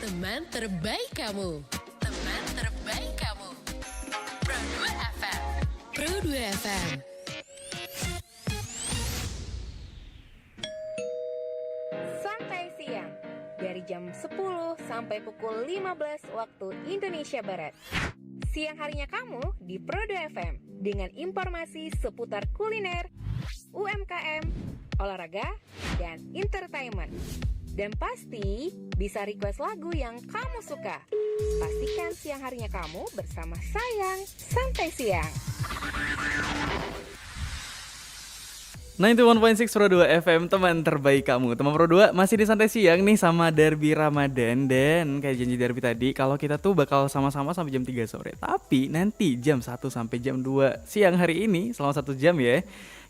Teman terbaik kamu. Teman terbaik kamu. Pro 2 FM. Pro 2 FM. Santai siang dari jam 10 sampai pukul 15 waktu Indonesia Barat. Siang harinya kamu di Pro 2 FM dengan informasi seputar kuliner, UMKM, olahraga, dan entertainment. Dan pasti bisa request lagu yang kamu suka. Pastikan siang harinya kamu bersama Sayang Santai Siang. 91.6 Pro 2 FM, teman terbaik kamu. Teman Pro 2 masih di Santai Siang nih sama Derby Ramadan. Dan kayak janji Derby tadi, kalau kita tuh bakal sama-sama sampai jam 3 sore. Tapi nanti jam 1 sampai jam 2 siang hari ini, selama 1 jam ya,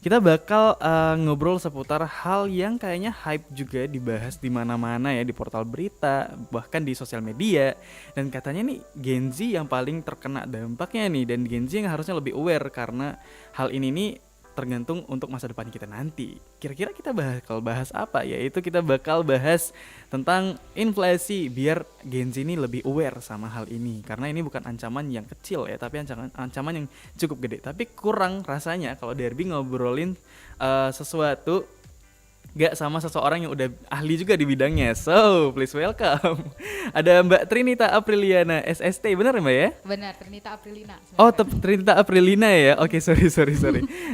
kita bakal ngobrol seputar hal yang kayaknya hype juga dibahas di mana-mana ya, di portal berita, bahkan di sosial media. Dan katanya nih Gen Z yang paling terkena dampaknya nih, dan Gen Z yang harusnya lebih aware karena hal ini nih tergantung untuk masa depan kita nanti. Kira-kira kita bakal bahas apa? Yaitu kita bakal bahas tentang inflasi biar Gen Z ini lebih aware sama hal ini. Karena ini bukan ancaman yang kecil ya, tapi ancaman yang cukup gede. Tapi kurang rasanya kalau Derby ngobrolin sesuatu gak sama seseorang yang udah ahli juga di bidangnya. So, please welcome. Ada Mbak Trinita Apriliana SST, benar Mbak ya? Benar, Trinita Aprilina. Oh, Trinita Aprilina ya. Oke, sorry.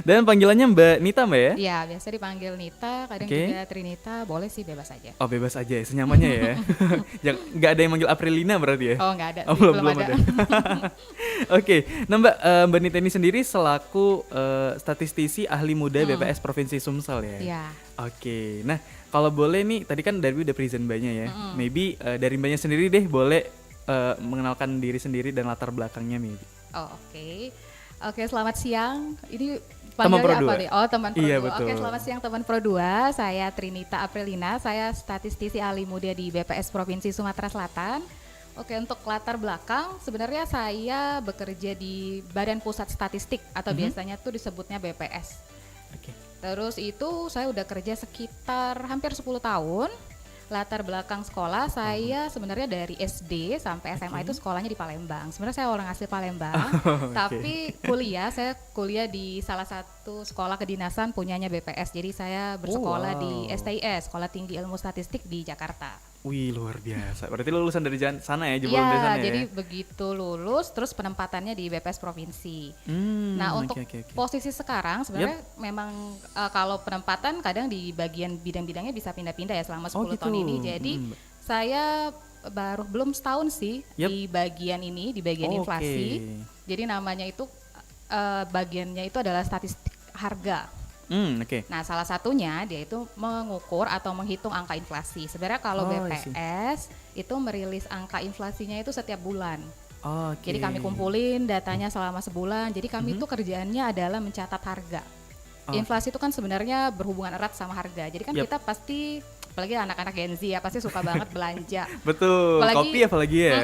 Dan panggilannya Mbak Nita Mbak ya? Iya, biasa dipanggil Nita, kadang Oke. juga Trinita, boleh sih bebas aja. Oh, bebas aja ya, senyamannya ya. Nggak ada yang manggil Aprilina berarti ya? Oh, nggak ada, Oh, sih, belum ada. Oke, nah Mbak Nita ini sendiri selaku statistisi ahli muda BPS Provinsi Sumsel ya? Iya. Oke, nah kalau boleh nih, tadi kan Derby udah present Mbaknya ya. Maybe dari Mbaknya sendiri deh boleh mengenalkan diri sendiri dan latar belakangnya maybe. Oh, oke. Oke, selamat siang. Ini Teman Pro panggilnya apa 2. nih? Oh, teman Pro Iya, 2. betul. Oke, selamat siang teman Pro 2. Saya Trinita Aprilina, saya statistisi ahli muda di BPS Provinsi Sumatera Selatan. Oke, untuk latar belakang, sebenarnya saya bekerja di Badan Pusat Statistik atau biasanya tuh disebutnya BPS. Oke. Terus itu saya udah kerja sekitar hampir 10 tahun. Latar belakang sekolah saya sebenarnya dari SD sampai SMA itu sekolahnya di Palembang. Sebenarnya saya orang asli Palembang, tapi saya kuliah di salah satu sekolah kedinasan punyanya BPS. Jadi saya bersekolah di STIS, Sekolah Tinggi Ilmu Statistik di Jakarta. Wih, luar biasa. Berarti lulusan dari sana ya, jebolan dari Iya, sana jadi ya? begitu lulus terus penempatannya di BPS Provinsi. Nah, Oke, untuk oke. posisi sekarang sebenarnya memang kalau penempatan kadang di bagian bidang-bidangnya bisa pindah-pindah ya selama 10 tahun ini. Jadi saya belum setahun sih di bagian ini, di bagian Oh, inflasi. oke. Jadi namanya itu bagiannya itu adalah statistik harga. Oke. Nah, salah satunya dia itu mengukur atau menghitung angka inflasi. Sebenarnya kalau Oh, I see. BPS itu merilis angka inflasinya itu setiap bulan. Oke. Jadi kami kumpulin datanya selama sebulan. Jadi kami itu kerjaannya adalah mencatat harga. Inflasi itu kan sebenarnya berhubungan erat sama harga. Jadi kan kita pasti, apalagi anak-anak Gen Z ya, pasti suka banget belanja. Betul, kopi apalagi ya.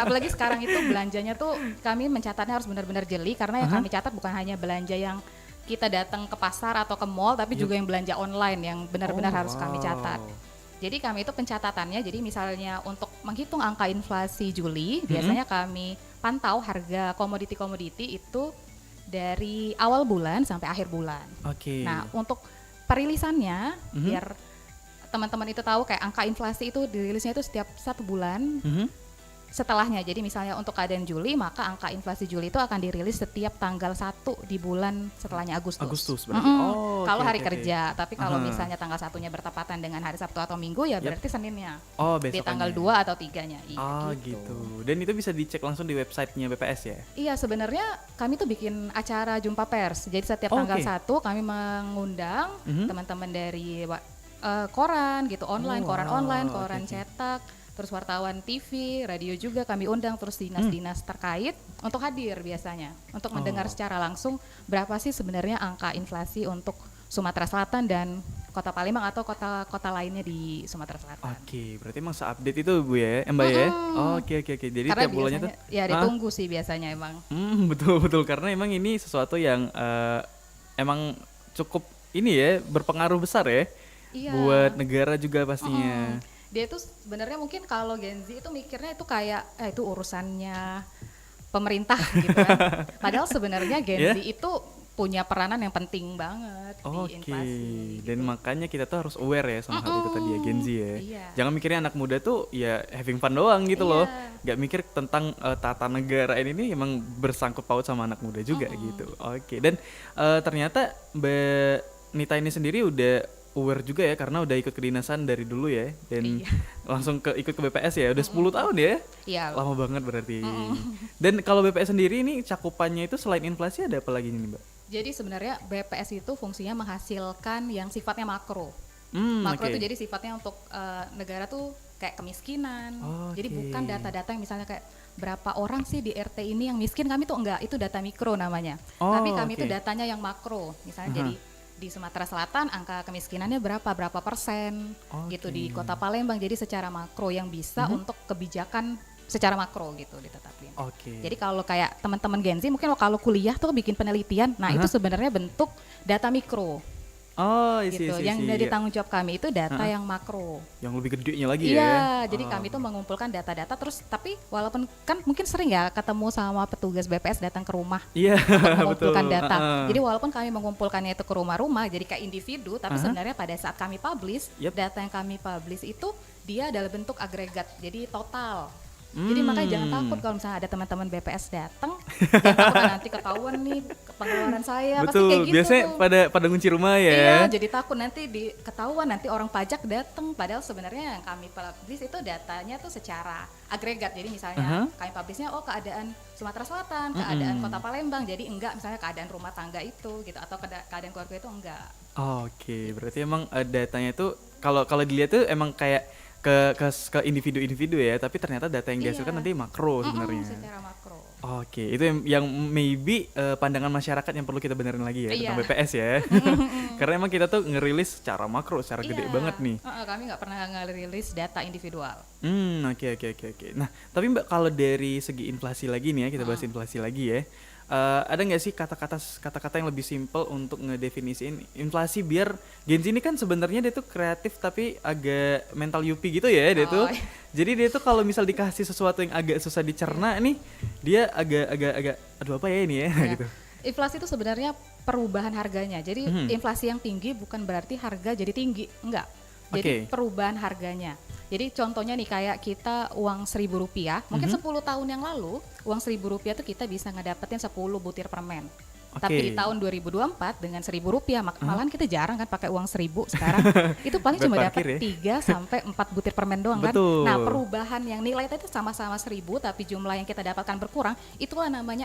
Apalagi sekarang itu belanjanya tuh kami mencatatnya harus benar-benar jeli. Karena yang kami catat bukan hanya belanja yang kita datang ke pasar atau ke mall, tapi juga yang belanja online yang benar-benar harus kami catat. Jadi kami itu pencatatannya, jadi misalnya untuk menghitung angka inflasi Juli, biasanya kami pantau harga komoditi-komoditi itu dari awal bulan sampai akhir bulan. Oke. Nah, untuk perilisannya, biar teman-teman itu tahu kayak angka inflasi itu dirilisnya itu setiap 1 bulan. Setelahnya, jadi misalnya untuk keadaan Juli, maka angka inflasi Juli itu akan dirilis setiap tanggal 1 di bulan setelahnya Agustus. Agustus berarti. Kalau Oke, hari oke. kerja, tapi kalau misalnya tanggal 1-nya bertepatan dengan hari Sabtu atau Minggu, ya berarti Seninnya. Oh, Di besokannya. tanggal 2 atau 3-nya. Iya, Oh, gitu. Dan itu bisa dicek langsung di websitenya BPS ya? Iya, sebenarnya kami tuh bikin acara jumpa pers. Jadi setiap tanggal 1 kami mengundang teman-teman dari koran gitu, online, koran online, koran cetak, terus wartawan TV, radio juga kami undang, terus dinas-dinas terkait untuk hadir biasanya, untuk mendengar secara langsung berapa sih sebenarnya angka inflasi untuk Sumatera Selatan dan Kota Palembang atau kota-kota lainnya di Sumatera Selatan. Oke, berarti emang se-update itu Bu ya, Mbak ya? Oke. Jadi Karena tiap bulannya tuh biasanya, ya ditunggu sih biasanya emang. betul karena emang ini sesuatu yang emang cukup ini ya, berpengaruh besar ya. Iya. Buat negara juga pastinya. Dia itu sebenarnya mungkin kalau Gen Z itu mikirnya itu kayak itu urusannya pemerintah gitu kan. Padahal sebenarnya Gen Z itu punya peranan yang penting banget di inflasi. Dan makanya kita tuh harus aware ya sama hal itu tadi ya, Gen Z ya. Iya. Jangan mikirnya anak muda tuh ya having fun doang gitu loh. Gak mikir tentang tata negara ini emang bersangkut paut sama anak muda juga gitu. Dan ternyata Mbak Nita ini sendiri udah aware juga ya karena udah ikut kedinasan dari dulu ya dan langsung ikut ke BPS ya udah 10 tahun ya. Iya. Lama banget berarti. Dan kalau BPS sendiri ini cakupannya itu selain inflasi ada apa lagi nih Mbak? Jadi sebenarnya BPS itu fungsinya menghasilkan yang sifatnya makro. Makro itu jadi sifatnya untuk negara tuh kayak kemiskinan. Jadi bukan data-data yang misalnya kayak berapa orang sih di RT ini yang miskin, kami tuh enggak, itu data mikro namanya. Tapi kami itu datanya yang makro. Misalnya jadi di Sumatera Selatan angka kemiskinannya berapa persen gitu, di Kota Palembang, jadi secara makro yang bisa untuk kebijakan secara makro gitu ditetapin. Jadi kalau kayak teman-teman Gen Z mungkin kalau kuliah tuh bikin penelitian, nah itu sebenarnya bentuk data mikro. Gitu. Yang dari tanggung jawab kami itu data yang makro. Yang lebih gedenya lagi ya. Iya, jadi kami tuh mengumpulkan data-data terus, tapi walaupun kan mungkin sering ya ketemu sama petugas BPS datang ke rumah untuk mengumpulkan data. Jadi walaupun kami mengumpulkannya itu ke rumah-rumah jadi kayak individu, tapi sebenarnya pada saat kami publish, data yang kami publish itu dia adalah bentuk agregat, jadi total. Jadi makanya jangan takut kalau misalnya ada teman-teman BPS datang, jangan takut nanti ketahuan nih pengeluaran saya. Betul, pasti kayak gitu biasanya tuh. pada ngunci rumah ya. Iya, jadi takut nanti ketahuan, nanti orang pajak datang. Padahal sebenarnya yang kami publish itu datanya tuh secara agregat. Jadi misalnya kami publishnya keadaan Sumatera Selatan, keadaan Kota Palembang. Jadi enggak misalnya keadaan rumah tangga itu gitu, atau keadaan keluarga itu enggak. Berarti emang datanya itu kalau dilihat tuh emang kayak ke individu-individu ya, tapi ternyata data yang dihasilkan nanti makro sebenarnya. Secara makro. Itu yang maybe pandangan masyarakat yang perlu kita benerin lagi ya tentang BPS ya. Karena emang kita tuh ngerilis secara makro, secara gede banget nih. Kami nggak pernah ngerilis data individual. Oke. Nah, tapi Mbak kalau dari segi inflasi lagi nih ya, kita bahas inflasi lagi ya. Ada nggak sih kata-kata yang lebih simpel untuk ngedefinisiin inflasi biar Gen Z ini kan sebenarnya dia tuh kreatif tapi agak mental yupi gitu ya dia tuh. Jadi dia tuh kalau misal dikasih sesuatu yang agak susah dicerna nih, dia agak aduh apa ya ini ya gitu. Inflasi itu sebenarnya perubahan harganya. Jadi inflasi yang tinggi bukan berarti harga jadi tinggi, enggak. Jadi perubahan harganya. Jadi contohnya nih kayak kita uang Rp1.000, mungkin 10 tahun yang lalu uang Rp1.000 tuh kita bisa ngedapetin 10 butir permen. Tapi di tahun 2024 dengan Rp1.000 malahan kita jarang kan pakai uang 1.000 sekarang. Itu paling cuma dapat 3 sampai 4 butir permen doang kan. Nah, perubahan yang nilai itu sama-sama 1.000 tapi jumlah yang kita dapatkan berkurang, itulah namanya